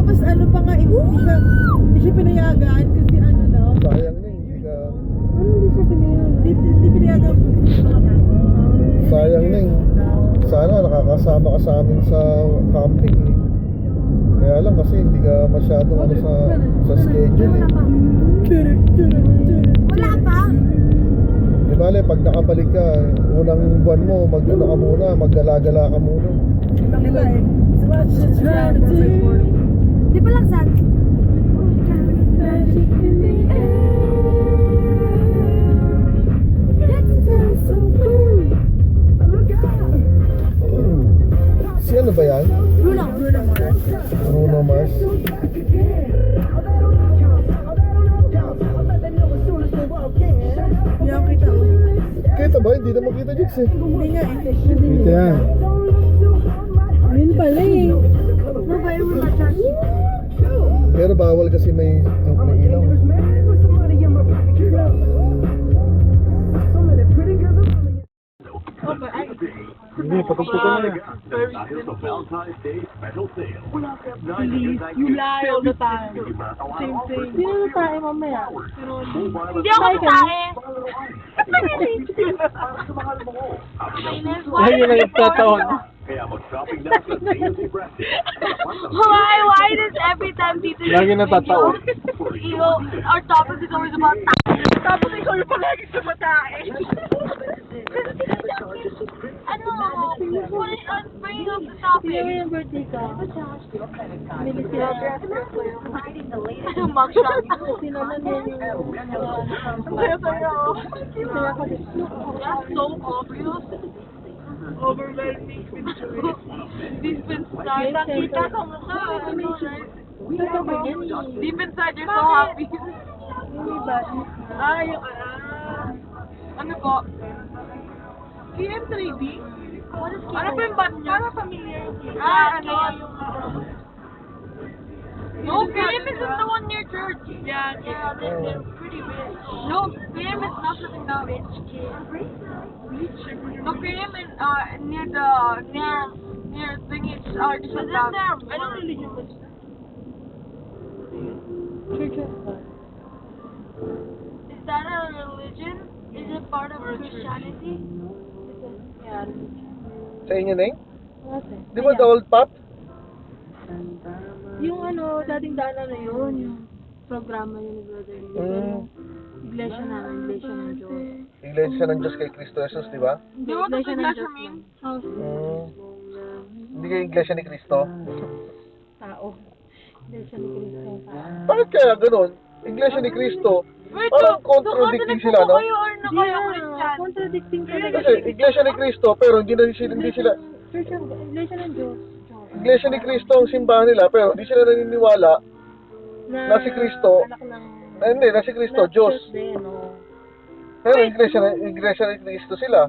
Tapos ano pa nga, hindi siya pinayagan kasi ano daw. Sayang na hindi ka... Ano hindi siya pinayagan? Hindi pinayagan po siya na. Sayang na Sana nakakasama ka sa amin sa camping eh. Kaya lang kasi hindi ka masyadong ano sa schedule eh. Wala pa. Di bale, pag nakabalik ka, unang buwan mo, mag-ano ka muna, maggala-gala ka muna. Diba eh? It's what she's trying to do. Di ba lang saan? Magic in the air. It's so cool. Look out. Si ano ba yan? Bruno Mars. Bruno Mars? Yan kita. Kita ba? Hindi na makita Jix eh. Hindi nga eh. Kita yan. Yun pala eh. Mobile mo na charge. Pero bawal kasi may ilaw. Hindi, patugtukan na yan. You lie all the time. Same thing. Sino na tayo mamaya? Hindi ako tae. Ayun na yung tatawan. Why does every time Tito Lagi natatawa. our topic is always about tae? Tapos ikaw yung palagi sa matae. Ano? What is bringing up the topic? Yung birthday ka? Bili sila. Mugshot. Sinanan niya yung... That's so obvious. Overwhelming. Deep inside, nakita sa mukha. Ano, right? Deep inside, you're so happy. Yung Ano po? KM3D? Ano po yung band niya? Para familiar yung KM. Ano? No, KM isn't the one near church. Yeah, they're pretty rich. No, KM is not sitting down. Rich kid. No, KM is near thingy, just sitting down. Anong religion was that? Church of God. Is that a religion? Is it part of Christianity? Yeah. Sa inyo na Okay. Di ba the old pop? Yung ano, dating daanan na yun, yung programa yun ni Brother Lee. Iglesia namin, Iglesia ng Diyos. Iglesia ng Diyos kay Cristo Jesus, di ba? Di ba ito Iglesia mean? House. Hindi kayo Iglesia ni Cristo. Tao. Iglesia ni Cristo. Bakit kaya ganun? Iglesia ni Cristo. Wait, Parang contradicting sila, no? kayo or na kayo Christian? Contradicting talaga. Kasi Iglesia ni Cristo, pero hindi sila Church of Iglesia ng Diyos. Iglesia ni Cristo ang simbahan nila, pero hindi sila naniniwala na si Cristo. Anak ng... Hindi, na si Cristo, Diyos. Din, no? Pero Iglesia ni Cristo sila.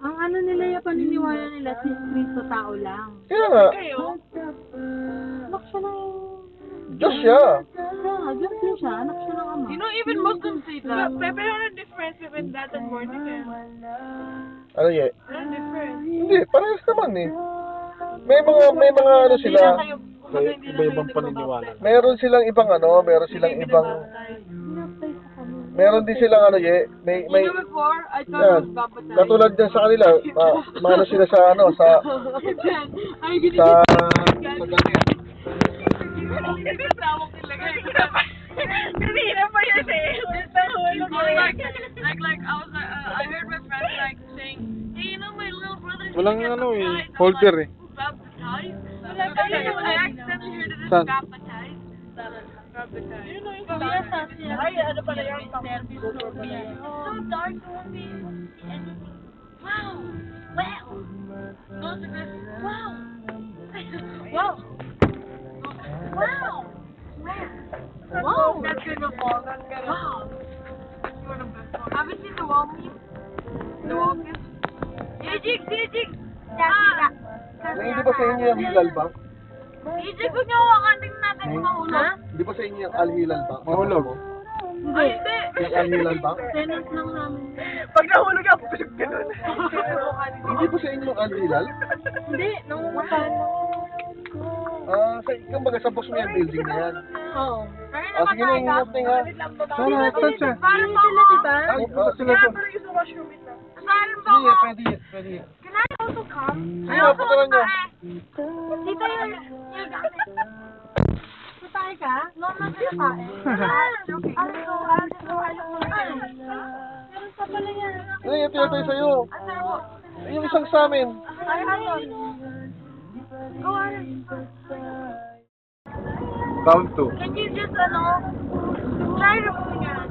Ang ano nila, yung paniniwala nila, si Cristo tao lang. Kaya nga, Anak siya ng... Diyos siya. Kaya nga, Diyos din siya. Anak siya ng ama. You know, even Muslims say that. Pero ano difference between that and born again? Ano ye? Ano difference? Hindi, parehas naman eh. May mga ano sila. Iba-ibang paniniwala. Meron silang ibang ano, meron din silang ano ye, may You know, before, I thought yan. it was baptized. Katulad dyan sa kanila, maano sila sa ano, sa Ay, gini sa Kanina pa yun eh. Like, I heard my friends like saying, hey, you know, my little brother. Walang ano eh, holder eh. Baptized? I accidentally heard it as Saan? baptized. Yun know yung sabi. Ay, ano pala yung service floor pala yun. So dark, you won't be able to see anything. Wow! Wow! No, it's like this. Wow! Wow! Wow! Wow! That's good before. Wow! Have you seen the wall meme? The wall meme? Ejik! Hindi ba sa inyo yung hilal ba? Ejik, huwag niyo hawakan. Tingnan natin kung mahulog. Hindi ba sa inyo yung alhilal ba? Mahulog. Ay, hindi! Yung alhilal ba? Tenant lang namin. Pag nahulog ako, bilip ka nun. Hindi ba sa inyo yung alhilal? Hindi, nangungupahan lang. Kumbaga sa boss mo yung building na yan. Oo. Sige na, ingat na nga. Sana, touch ah. Parang po ako. Ay, bukas sila to. Parang po Sige, ako. pwede. Can I also come? Sige, putaran nyo. Dito yung gamit. Patay ka? No, I'm not gonna buy it. Meron pa pala yan. Ano yung tinatay sa'yo? Yung isang sa amin. Go on. Count to. Can you just, try to bring it?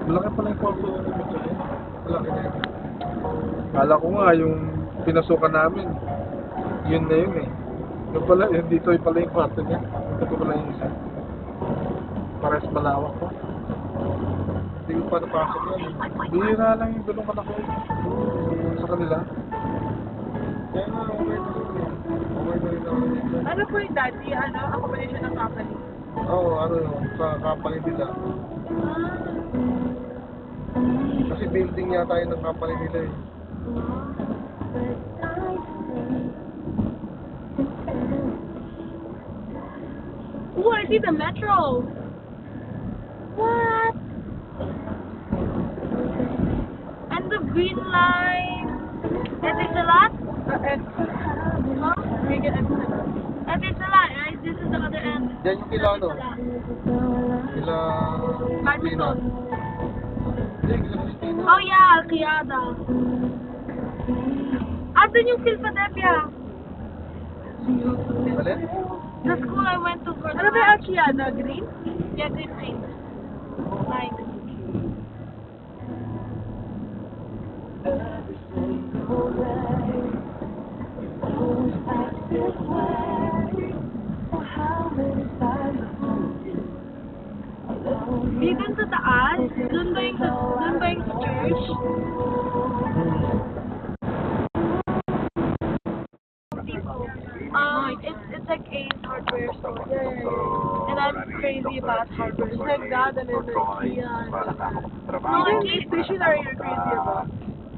Malaki pala yung kwarto. Malaki na yun. Kala ko nga yung pinasukan namin. Yun na yun eh. Yung pala, yun dito yung pala yung kwarto niya. Ito pala yung isa. Pares malawak ko. Hindi ko pa napasok yan. Bihira lang yung dalong kalaki. Sa kanila. Kaya nga, okay na rin. Okay na rin ako. Ano po yung dati? Accommodation ng company? Oo, sa company nila. Kasi building yata yun ng company nila eh. Oh, I see the metro. What? And the green line. And it's a lot? Huh? And it's a lot, right? This is the other end. Yan yung kila ano? Kila... Badminton. Hindi, kila Christina. Oh yeah, Alquiada. Asan yung Philadelphia? Alin? The school I went to for the Ano ba yung Alquiada? Green? Yeah, green. Nice. Dito sa taas, dun ba yung church? It's like Ace hardware store. And I'm crazy about hardware. It's like that and then the IKEA. No, Even it's stationery you're crazy about.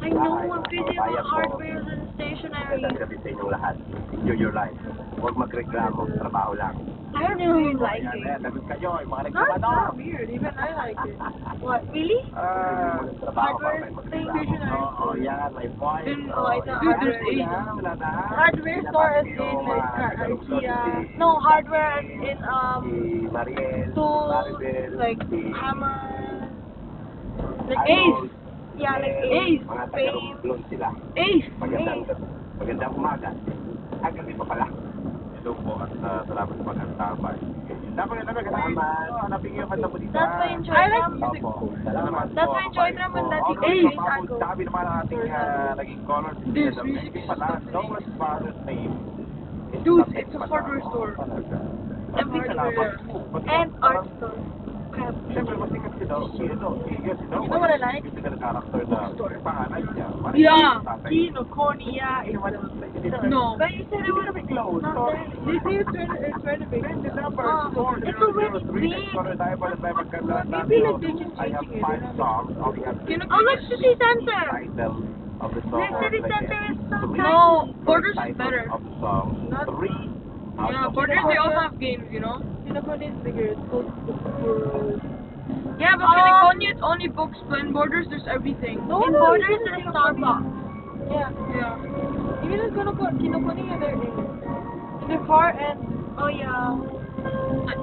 I know, I'm crazy about hardware and stationery. Sa inyong lahat. Enjoy your life. Huwag magreklamo. Trabaho lang. I don't really like it. Lagot kayo. Yung mga No, it's nagkabado. not weird. Even I like it. What, really? Trabaho para Hardware kayo thing, magreklamo. stationery. Oo, yan. May point. Oh, I know. Hardware Wala na, wala na. Hardware store as in like IKEA. No, hardware as in, Si Mariel, tools, Maribel, like si hammer, like Arnold, Ace. Yeah, like Mel, Ace, mga Fame. taga-Romblon sila. Ace, Magandang umaga. Hanggang dito pala. Hello po at salamat sa pagkakataon. Dapat hanapin niyo kanta mo dito. That's why in I like Choice music. Opo. Salamat That's po. why in Choice naman dati Ace! Ace. Sabi naman ang ating naging color. This music is pala. stuff. Noah's father's name. Dude, it's a hardware store. Everything. Hardware. And art store. Crap. Siyempre, masikat si Noah. You know what I like? Yung character na pangalan niya. Yeah. Kino, Konya, no. But you said it was close. not there. They say it's renovated. It's already big. Maybe like they can I have changing 5 songs. Oh, look, City Center. Title of the song. Next City Center is so No, tiny. Borders is better. Of the song. Not- 3. Yeah, Borders they also have games, you know. Kinokoni is bigger. It's called Yeah, but Kinokoni it's only books, but in Borders there's everything. in Borders there's Starbucks. Yeah. Even in Kinokoni they're in the car and Oh yeah.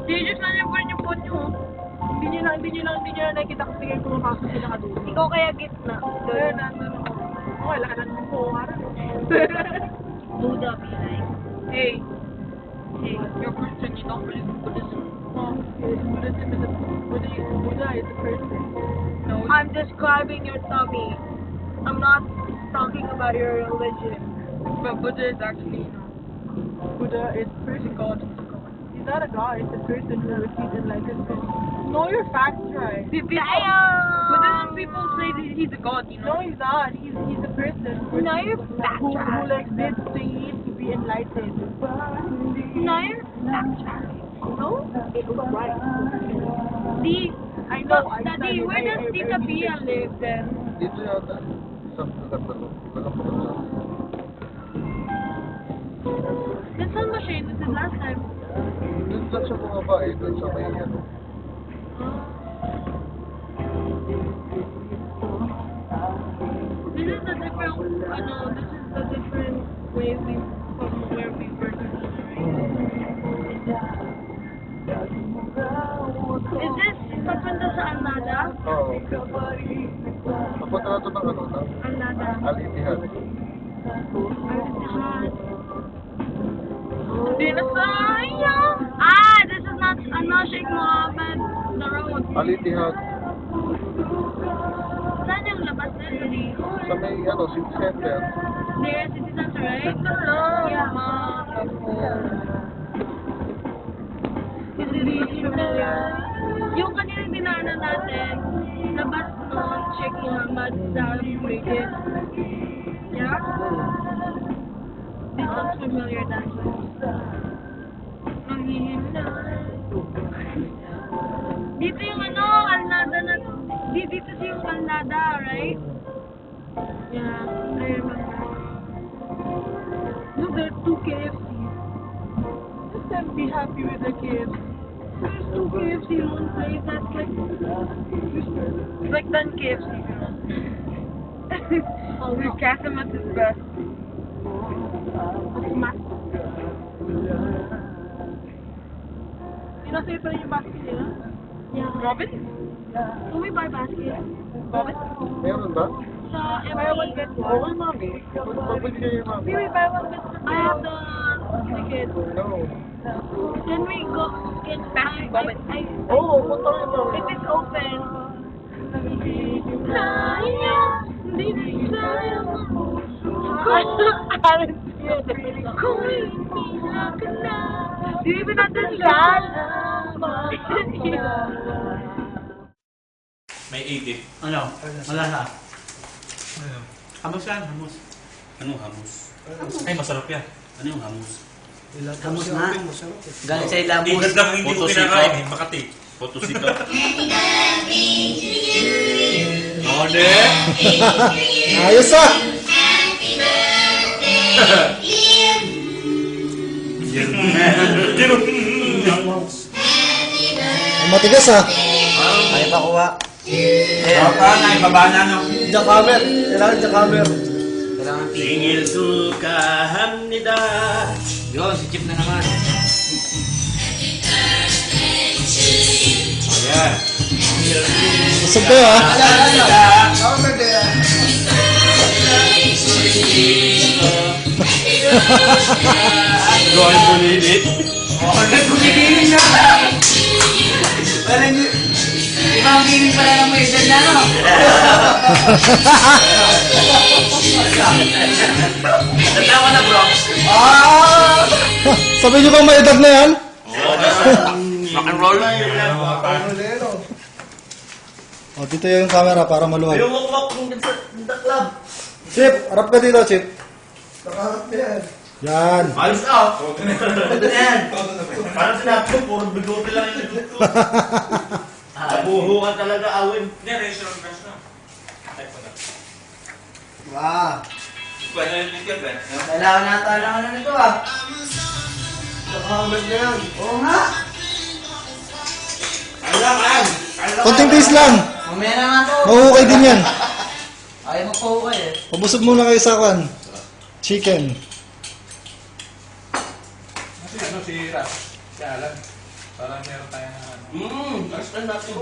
they just lang yung phone nyo. Hindi nyo lang nakikita kung sige kumapasok sila ka doon. Ikaw kaya gitna. Kaya nandun ako. Wala ka nandun po. Buddha be like. Hey, you're Christian, you don't believe in Buddhism. Buddha is a person. No, I'm describing your tummy. I'm not talking about your religion. but Buddha is actually, Buddha is a person god. He's not a god, it's a person who received enlightenment. Know your facts, right? But then people say that he's a god, you No, know? he's not. He's a person. No, you're Who backtracking. like did things to be enlightened. No, you're backtracking. No? It was right. I know. I Daddy, where does Tita Pia live then? Dito yata. Sa Nagpalo. Nagpalo. That's how much I did last time. Doon lang siya bumaba eh. Doon sa may ano. This is the different, this is the different way from where we were before, right? Is this papunta sa Alnada? Oo. Papunta na ito ng ano, ng Alnada. Al-Ittihad. Al-Ittihad. Hindi na sayang! This is not, Sheikh Mohammed, the road. Al-Ittihad. Saan yung labas na yun? Sa may ano, city center. There, city center, right? Ito lang. Yeah. Is it really familiar? Yung kanina dinaanan natin, labas nun, Sheikh Mohammed sa Brigade. Yeah? This looks familiar, that's dito yung Alnada na, dito yung Alnada, right? Yeah, I remember. Look, there are 2 KFCs. Let them be happy with the KFC. There's 2 KFC in one place, that's like 10 KFC, you know? Always Casamat is best. Pinasay pa rin yung basket nila? Yeah. Robin? Can we buy basket? Robin? Meron ba? Sa Buy one, get one. Okay, mami. Pagbili kayo, mami. Maybe buy one, get one. I have the ticket. No. Can we go get basket? Oo, punta rin, mami. If it's open. Sayang, hindi sayang. Kung hindi na ka na, di ba natin lalama? May 80. Ano? Wala na. Hamus yan, hamus. Anong hamus? Ay, masarap yan. Ano yung hamus? Hamus na. Galing sa Tigas ilabos. lang hindi ko Potosito. kinakain eh. Makati. Potosito. Ode! Ayos ah! Ang matigas ah. Ayaw pa kuha. Baka na, ibaba na no. Jackamer. Kailangan jackamer. Kailangan Tingil sukahan nida. Yun, si Chip na naman. Ayan. Busog kayo ah. Gawin mo nilit. Ibang giling pala ng mga edad na, no? Natawa na bro. Sabi niyo bang may edad na yan? Rock and roll. O, dito yung camera para maluwag. Yung wakwak kung sa club. Chip, harap ka dito, Chip. Yan. Ayos na. Ito yan. Parang sinabi ko, puro bigote lang yung nagluto. Nabuho ka talaga, awin. Hindi, restaurant fresh na. Wow. Pwede yung liquid, Ben. Kailangan nata lang ano nito ah. Jackamer na yan. Oo nga. Kailangan. Konting taste lang. Mamaya na nga to. Mahuhukay din yan. Ayaw magpahukay eh. Pabusog muna kayo sa kwan. Chicken. Kasi ano si Ras? Si Alan. Parang meron tayo na ano. Last time natin.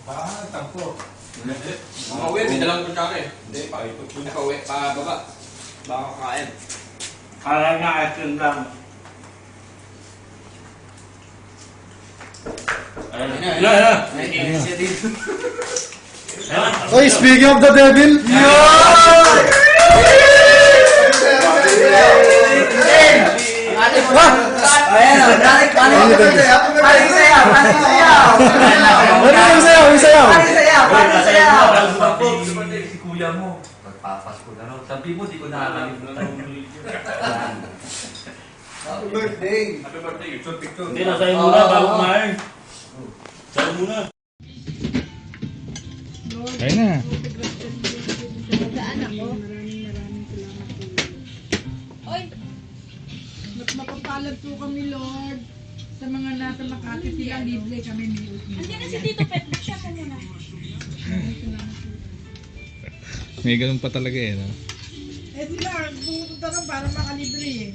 Baka tampo. Mga uwi, may dalang kutsara eh. Hindi, pakipot mo. Nakauwi, pababa. Baka kakain. Kala nga, ice cream lang. Ayun. Siya dito. Oy, speaking of the devil. Ayan o, Magpapasko na raw. Sabi mo, di ko nakakalimutan. Happy birthday! Happy birthday, YouTube picture. Hindi, nasayin muna bago kumain. Sayin muna. Kaya na. Magaan ako. Maraming salamat po. Oy, Mapapalad po kami, Lord. Sa mga nasa Makati sila, libre kami may nandiyan na si Tito Pet. Siya ka muna. May ganun pa talaga eh. No? Eh sila, pumunta ka para makalibre eh.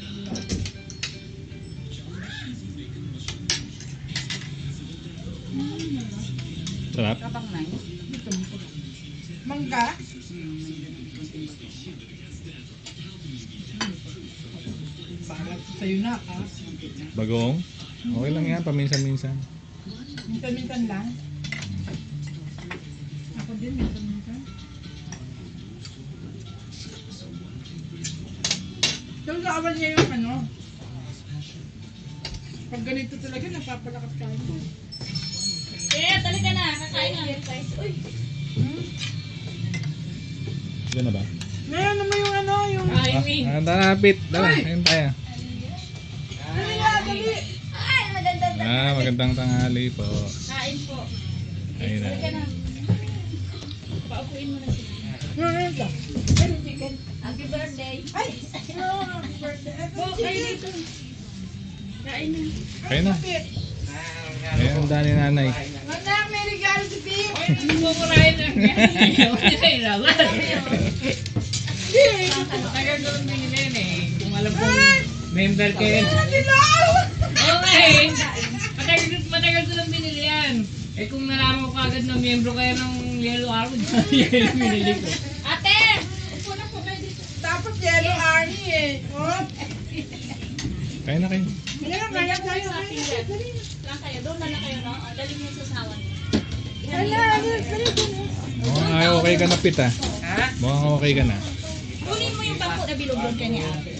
Sarap. Kapang 9. Mangga? Balat sa'yo na, ha? Bagong. Okay lang yan, paminsan-minsan. Minsan-minsan lang. Ako din, minsan-minsan. So, naawan niya yung ano. Pag ganito talaga, napapalakas kain ko. Eh, tali ka na. Kakain na. Uy. Diyan na ba? Ngayon naman yung ano, yung... Napit. Dala, ayun tayo. Dali nga, dali! Ay, maganda. Magandang tanghali po. Kain po. Ayun na. Tali ka na. Paupuin mo na siya. Ngayon ka. Happy birthday. Ay! Happy birthday. Po, kain dito. Kain na. Kaya na. Ayun ang dani nanay. Anak, may regalo si Pio! Hindi mo kurahin ang ayaw. Hindi na naman. Matagal ko lang binili eh. Kung alam kong member kayo. Dilaw! Okay. Matagal ko lang binili yan. Eh kung nalaman ko agad na miyembro kayo ng Yellow Arrow, yan yung binili ko. Ate! Upo na po kayo dito. Tapos yellow Arnie eh. Oh, Kaya na kayo. ngayon, kaya tayo. Lang kayo. Doon na lang kayo. No? Dali mo sa sawan. Mukhang okay ka na, Pit ah. Ha? Mukhang okay ka na. Kunin mo yung bangko na bilog doon kanya ate.